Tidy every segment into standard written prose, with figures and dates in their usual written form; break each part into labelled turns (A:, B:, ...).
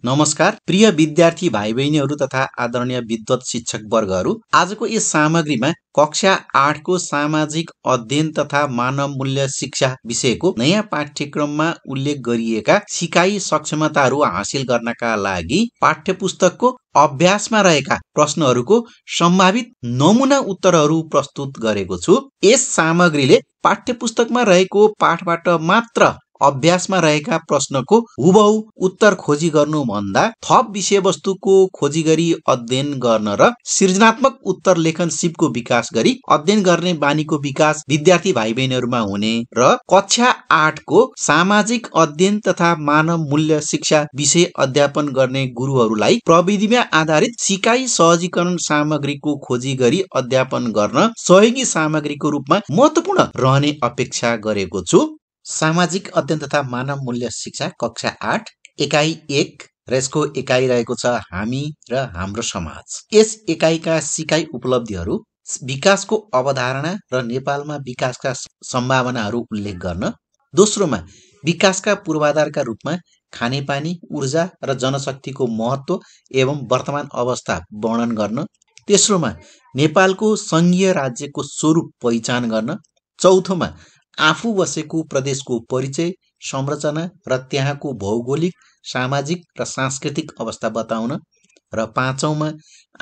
A: नमस्कार प्रिय विद्यार्थी भाइ बहिनीहरू तथा आदरणीय विद्वत शिक्षक वर्गहरू। आजको यस सामग्रीमा कक्षा 8 को सामाजिक अध्ययन तथा मानव मूल्य शिक्षा विषयको नयाँ पाठ्यक्रममा उल्लेख गरिएका सिकाइ सक्षमताहरू हासिल गर्नका लागि पाठ्यपुस्तकको अभ्यासमा रहेका प्रश्नहरूको सम्भावित नमुना उत्तरहरू प्रस्तुत गरेको छु। यस सामग्रीले पाठ्यपुस्तकमा रहेको पाठबाट मात्र अभ्यासमा रहेका प्रश्नको हुबहु उत्तर खोजी गर्नुभन्दा थप विषयवस्तुको खोजी गरी अध्ययन गर्न र सृजनात्मक उत्तर लेखन सिपको विकास गरी अध्ययन गर्ने बानीको विकास विद्यार्थी भाइ बहिनीहरूमा हुने र कक्षा 8 को सामाजिक अध्ययन तथा मानव मूल्य शिक्षा विषय अध्यापन गर्ने गुरुहरूलाई प्रविधिमा आधारित सिकाइ सहजीकरण सामग्रीको खोजी गरी अध्यापन गर्न सहयोगी सामग्रीको रूपमा महत्त्वपूर्ण रहने अपेक्षा गरेको छु। सामाजिक अध्ययन तथा मानव मूल्य शिक्षा कक्षा 8 एकाइ 1 र यसको एकाइ रहेको छ हामी र हाम्रो समाज। यस एकाइका सिकाइ उपलब्धिहरू, विकासको अवधारणा र नेपालमा विकासका सम्भावनाहरू उल्लेख गर्न। दोस्रोमा विकासका पूर्वाधारका रूपमा खानेपानी, ऊर्जा र जनशक्तिको महत्त्व एवं वर्तमान अवस्था वर्णन गर्न। तेस्रोमा नेपालको संघीय राज्यको स्वरूप पहिचान गर्न। चौथोमा आफू बसेको प्रदेशको परिचय, संरचना र त्यहाँको भौगोलिक, सामाजिक र सांस्कृतिक अवस्था बताउन। र पाँचौंमा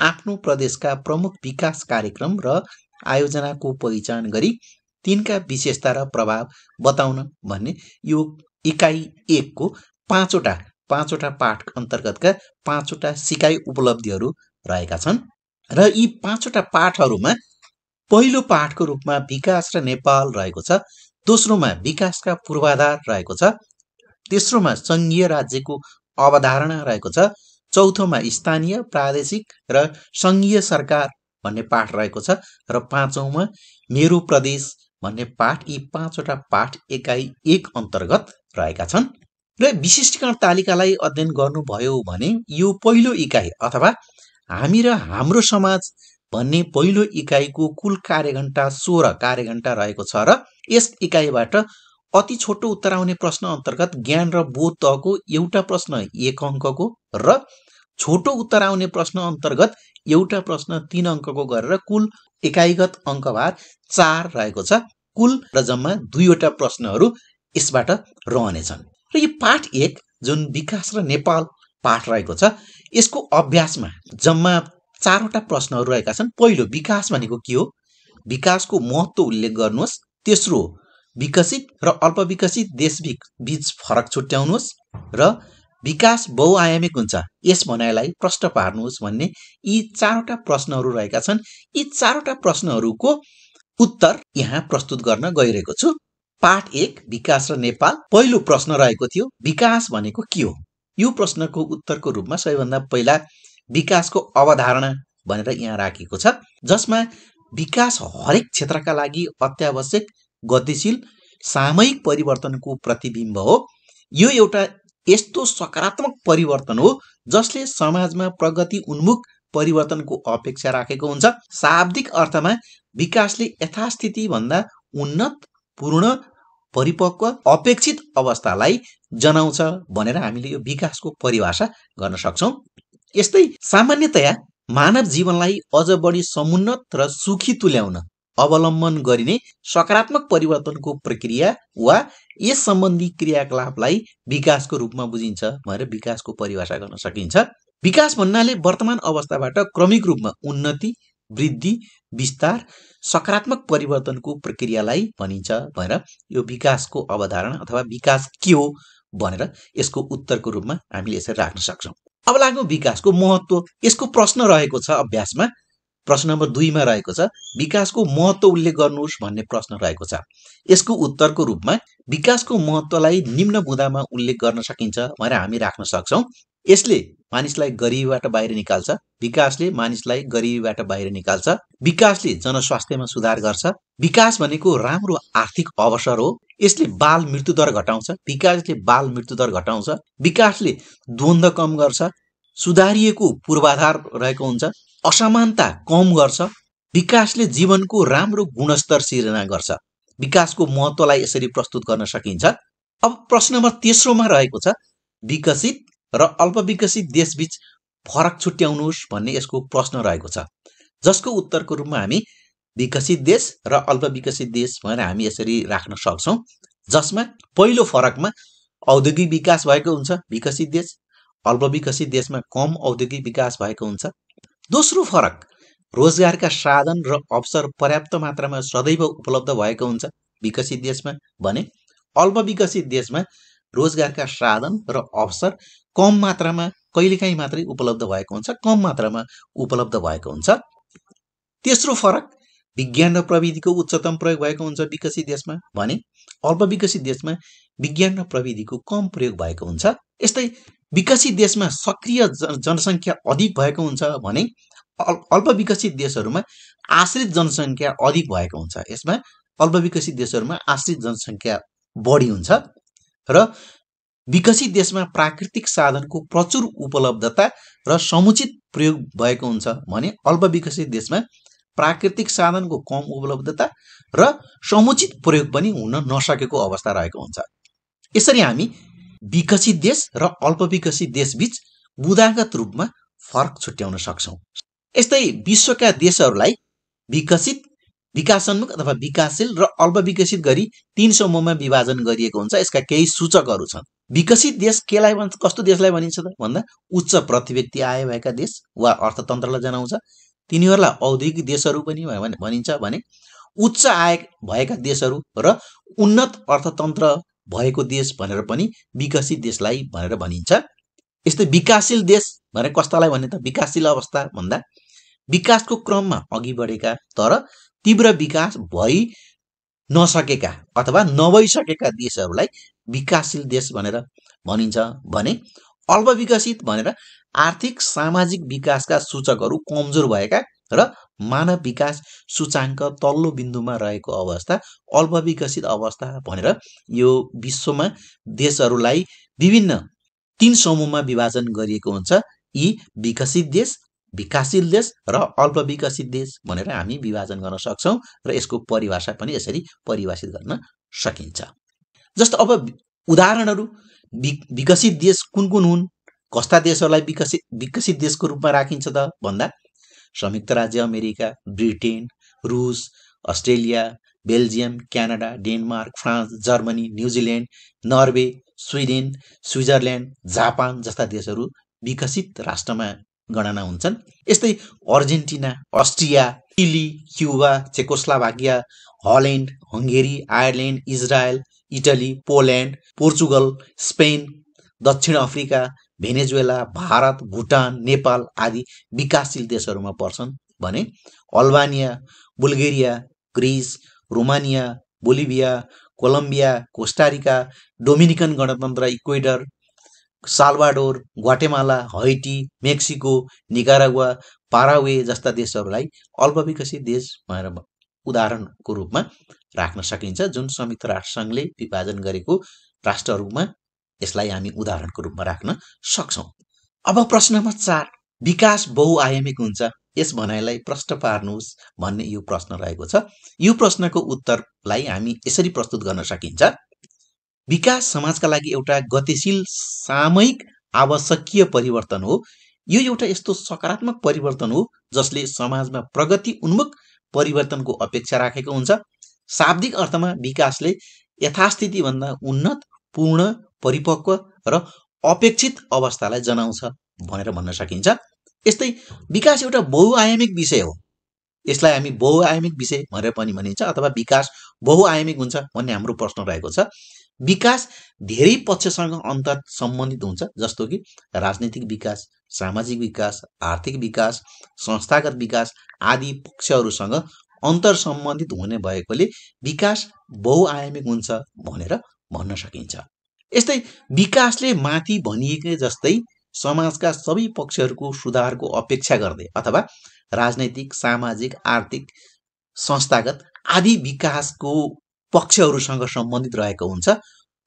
A: आफ्नो प्रदेशका प्रमुख विकास कार्यक्रम र आयोजनाको पहिचान गरी तिनका विशेषता र प्रभाव बताउन भन्ने यो इकाइ 1 को पाँचवटा पाठ अन्तर्गतका 5वटा सिकाइ उपलब्धिहरू रहेका छन्। र यी 5वटा पाठहरूमा पहिलो पाठको रूपमा विकास र नेपाल रहेको छ। दोस्रोमा विकासका पूर्वाधार रहेको छ। तेस्रोमा संघीय राज्यको अवधारणा रहेको छ। चौथोमा स्थानीय, प्रादेशिक र संघीय सरकार भन्ने पाठ रहेको छ। र पाँचौंमा मेरो प्रदेश भन्ने पाठ। यी 5वटा पाठ एकाइ 1 अन्तर्गत रहेका छन्। र विशिष्टीकरण तालिकालाई अध्ययन गर्नुभयो भने यो पहिलो इकाइ अथवा हामी र हाम्रो समाज भन्ने पहिलो इकाइको कुल कार्यघण्टा 16 कार्यघण्टा रहेको छ। र यस इकाइबाट अति छोटो उत्तर आउने प्रश्न अन्तर्गत ज्ञान र बोध तहको एउटा प्रश्न 1 अङ्कको र छोटो उत्तर आउने प्रश्न अन्तर्गत एउटा प्रश्न 3 अङ्कको गरेर कुल इकाइगत अङ्कभार 4 रहेको छ। कुल र जम्मा 2वटा प्रश्नहरू यसबाट रहनेछन्। र यो पाठ 1 जुन विकास र नेपाल पाठ रहेको छ यसको अभ्यासमा जम्मा 4वटा प्रश्नहरू रहेका छन्। पहिलो, विकास भनेको के हो? विकासको महत्त्व उल्लेख गर्नुहोस्। तेस्रो, विकसित र अल्पविकसित देश बीच फरक छुट्याउनुहोस्। र विकास बहुआयामिक हुन्छ, यस भनाइलाई प्रश्न पार्नुहोस् भन्ने यी 4वटा प्रश्नहरू रहेका छन्। यी 4वटा प्रश्नहरूको उत्तर यहाँ प्रस्तुत गर्न गइरहेको छु। पाठ 1 विकास र नेपाल। पहिलो प्रश्न रहेको थियो विकास भनेको के हो? यो प्रश्नको उत्तरको रूपमा सबैभन्दा पहिला विकासको अवधारणा भनेर यहाँ राखिएको छ, जसमा विकास हरेक क्षेत्रका लागि अत्यावश्यक, गतिशील, सामयिक परिवर्तनको प्रतिबिम्ब हो। यो एउटा यस्तो सकारात्मक परिवर्तन हो जसले समाजमा प्रगति उन्मुख परिवर्तनको अपेक्षा राखेको हुन्छ। शाब्दिक अर्थमा विकासले यथास्थिति भन्दा उन्नत, पूर्ण, परिपक्व, अपेक्षित अवस्थालाई जनाउँछ भनेर हामीले यो विकासको परिभाषा गर्न सक्छौँ। यस्तै सामान्यतया मानव जीवनलाई अझ बढी समुन्नत र सुखी तुल्याउन अवलम्बन गरिने सकारात्मक परिवर्तनको प्रक्रिया वा यस सम्बन्धी क्रियाकलापलाई विकासको रूपमा बुझिन्छ भनेर विकासको परिभाषा गर्न सकिन्छ। विकास भन्नाले वर्तमान अवस्थाबाट क्रमिक रूपमा उन्नति, वृद्धि, विस्तार, सकारात्मक परिवर्तनको प्रक्रियालाई भनिन्छ भनेर यो विकासको अवधारणा अथवा विकास के हो भनेर यसको उत्तरको रूपमा हामीले यसरी राख्न सक्छौँ। अब लाग्नु विकासको महत्त्व। यसको प्रश्न रहेको छ अभ्यासमा। प्रश्न नम्बर 2 मा रहेको छ विकासको महत्त्व उल्लेख गर्नुहोस् भन्ने प्रश्न रहेको छ। यसको उत्तरको रूपमा विकासको महत्त्वलाई निम्न बुँदामा उल्लेख गर्न सकिन्छ भनेर हामी राख्न सक्छौँ। यसले मानिसलाई गरिबीबाट बाहिर निकाल्छ। विकासले मानिसलाई गरिबीबाट बाहिर निकाल्छ। विकासले जनस्वास्थ्यमा सुधार गर्छ। विकास भनेको राम्रो आर्थिक अवसर हो। यसले बाल मृत्युदर घटाउँछ। विकासले बाल मृत्युदर घटाउँछ। विकासले द्वन्द्व कम गर्छ। सुधारिएको पूर्वाधार रहेको हुन्छ। असमानता कम गर्छ। विकासले जीवनको राम्रो गुणस्तर सिर्जना गर्छ। विकासको महत्त्वलाई यसरी प्रस्तुत गर्न सकिन्छ। अब प्रश्न नम्बर 3 मा रहेको छ विकसित र अल्पविकसित देशबीच फरक छुट्याउनुहोस् भन्ने यसको प्रश्न रहेको छ, जसको उत्तरको रूपमा हामी विकसित देश र अल्पविकसित देश भनेर हामी यसरी राख्न सक्छौं, जसमा पहिलो फरकमा औद्योगिक विकास भएको हुन्छ विकसित देश, अल्पविकसित देशमा कम औद्योगिक विकास भएको हुन्छ। दोस्रो फरक रोजगारका साधन र अवसर पर्याप्त मात्रामा सदैव उपलब्ध भएको हुन्छ विकसित देशमा, भने अल्पविकसित देशमा रोजगारका साधन र अवसर कम मात्रामा कहिलेकाहीँ मात्रै उपलब्ध भएको हुन्छ, कम मात्रामा उपलब्ध भएको हुन्छ। तेस्रो फरक विज्ञान र प्रविधिको उच्चतम प्रयोग भएको हुन्छ विकसित देशमा, भने अल्पविकसित देशमा विज्ञान र प्रविधिको कम प्रयोग भएको हुन्छ। यस्तै विकसित देशमा सक्रिय जनसङ्ख्या अधिक भएको हुन्छ भने अल्पविकसित देशहरूमा आश्रित जनसङ्ख्या अधिक भएको हुन्छ। यसमा अल्पविकसित देशहरूमा आश्रित जनसङ्ख्या बढी हुन्छ र विकसित देशमा प्राकृतिक साधनको प्रचुर उपलब्धता र समुचित प्रयोग भएको हुन्छ भने अल्पविकसित देशमा प्राकृतिक साधनको कम उपलब्धता र समुचित प्रयोग पनि हुन नसकेको अवस्था रहेको हुन्छ। यसरी हामी विकसित देश र अल्पविकसित देशबीच बुदागत रूपमा फरक छुट्याउन सक्छौं। यस्तै विश्वका देशहरूलाई विकसित, विकासोन्मुख अथवा विकासशील र अल्पविकसित गरी 3 समूहमा विभाजन गरिएको हुन्छ। यसका केही सूचकहरू छन्। विकसित देश केलाई भन्छ, कस्तो देशलाई भनिन्छ त भन्दा उच्च प्रति व्यक्ति आय भएका देश वा अर्थतन्त्रलाई जनाउँछ। तिनीहरूलाई औद्योगिक देशहरू पनि भनिन्छ भने उच्च आय भएका देशहरू र उन्नत अर्थतन्त्र भएको देश भनेर पनि विकसित देशलाई भनेर भनिन्छ। यस्तै विकासशील देश भनेर कस्तालाई भन्ने त विकासशील अवस्था भन्दा विकासको क्रममा अघि बढेका तर तीव्र विकास भइ नसकेका अथवा नभइसकेका देशहरूलाई विकासशील देश भनेर भनिन्छ भने अल्पविकसित भनेर आर्थिक सामाजिक विकासका सूचकहरू कमजोर भएका र मानव विकास सूचाङ्क तल्लो बिन्दुमा रहेको अवस्था अल्पविकसित अवस्था भनेर यो विश्वमा देशहरूलाई विभिन्न 3 समूहमा विभाजन गरिएको हुन्छ। यी विकसित देश, विकासशील देश र अल्पविकसित देश भनेर हामी विभाजन गर्न सक्छौं र यसको परिभाषा पनि यसरी परिभाषित गर्न सकिन्छ। जस्तो अब उदाहरणहरू विकसित देश कुन कुन हुन्, कस्ता देशहरूलाई विकसित देशको रूपमा राखिन्छ त भन्दा संयुक्त राज्य अमेरिका, ब्रिटेन, रुस, Australia, Belgium, Canada, Denmark, France, Germany, New Zealand, Norway, Sweden, Switzerland, Japan जस्ता देशहरू विकसित राष्ट्रमा गणना हुन्छन्। यस्तै Argentina, Austria, Chile, Cuba, Czechoslovakia, Holland, Hungary, Ireland, Israel, Italy, Poland, Portugal, Spain, दक्षिण अफ्रिका, भेनेजुएला, भारत, भुटान, नेपाल आदि विकासशील देशहरूमा पर्छन् भने Albania, Bulgaria, Greece, Romania, Bolivia, Colombia, Costa Rica, Dominican गणतन्त्र, Ecuador, Salvador, Guatemala, Haiti, Mexico, Nicaragua, Paraguay जस्ता देशहरूलाई अल्पविकसित देश भनेर उदाहरणको रूपमा राख्न सकिन्छ। जुन संयुक्त राष्ट्रसङ्घले विभाजन गरेको राष्ट्रहरूमा यसलाई हामी उदाहरणको रूपमा राख्न सक्छौं। अब प्रश्न नम्बर 4, विकास बहुआयामिक हुन्छ, यस भनाइलाई प्रश्न पार्नुहोस् भन्ने यो प्रश्न रहेको छ। यो प्रश्नको उत्तरलाई हामी यसरी प्रस्तुत गर्न सकिन्छ। विकास समाजका लागि एउटा गतिशील सामयिक आवश्यकीय परिवर्तन हो। यो एउटा यस्तो सकारात्मक परिवर्तन हो जसले समाजमा प्रगति उन्मुख परिवर्तनको अपेक्षा राखेको हुन्छ। शाब्दिक अर्थमा विकासले यथास्थिति भन्दा उन्नत, पूर्ण, परिपक्व र अपेक्षित अवस्थालाई जनाउँछ भनेर भन्न सकिन्छ। यस्तै विकास एउटा बहुआयामिक विषय हो। यसलाई हामी बहुआयामिक विषय भनेर पनि भनिन्छ अथवा विकास बहुआयामिक हुन्छ भन्ने हाम्रो प्रश्न रहेको छ। विकास धेरै पक्षसँग अन्तर सम्बन्धित हुन्छ, जस्तो कि राजनीतिक विकास, सामाजिक विकास, आर्थिक विकास, संस्थागत विकास आदि पक्षहरूसँग अन्तर सम्बन्धित हुने भएकोले विकास बहुआयामिक हुन्छ भनेर भन्न सकिन्छ। यस्तै विकासले माथि भनिएकै जस्तै समाजका सबै पक्षहरूको सुधारको अपेक्षा गर्दै अथवा राजनैतिक, सामाजिक, आर्थिक, संस्थागत आदि विकासको पक्षहरूसँग सम्बन्धित रहेको हुन्छ।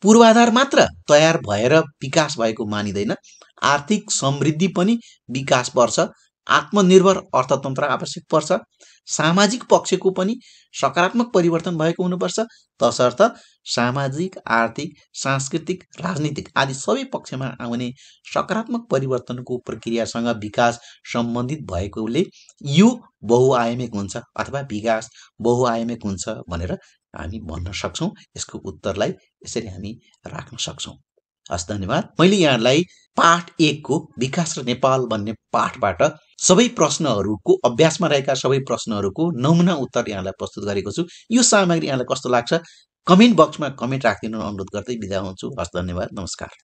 A: पूर्वाधार मात्र तयार भएर विकास भएको मानिँदैन। आर्थिक समृद्धि पनि विकास पर्छ। आत्मनिर्भर अर्थतन्त्र आवश्यक पर्छ। सामाजिक पक्षको पनि सकारात्मक परिवर्तन भएको हुनुपर्छ, तसर्थ सामाजिक, आर्थिक, सांस्कृतिक, राजनीतिक आदि सबै पक्षमा आउने सकारात्मक परिवर्तनको प्रक्रियासँग विकास सम्बन्धित भएकोले यो बहुआयामिक हुन्छ अथवा विकास बहुआयामिक हुन्छ भनेर हामी भन्न सक्छौँ। यसको उत्तरलाई यसरी हामी राख्न सक्छौँ। हस्, धन्यवाद। मैले यहाँलाई पाठ 1 को विकास र नेपाल भन्ने पाठबाट सबै प्रश्नहरूको अभ्यासमा रहेका सबै प्रश्नहरूको नमुना उत्तर यहाँलाई प्रस्तुत गरेको छु। यो सामग्री यहाँलाई कस्तो लाग्छ कमेन्ट बक्समा कमेन्ट राखिदिनु अनुरोध गर्दै बिदा हुन्छु। हस्, धन्यवाद, नमस्कार।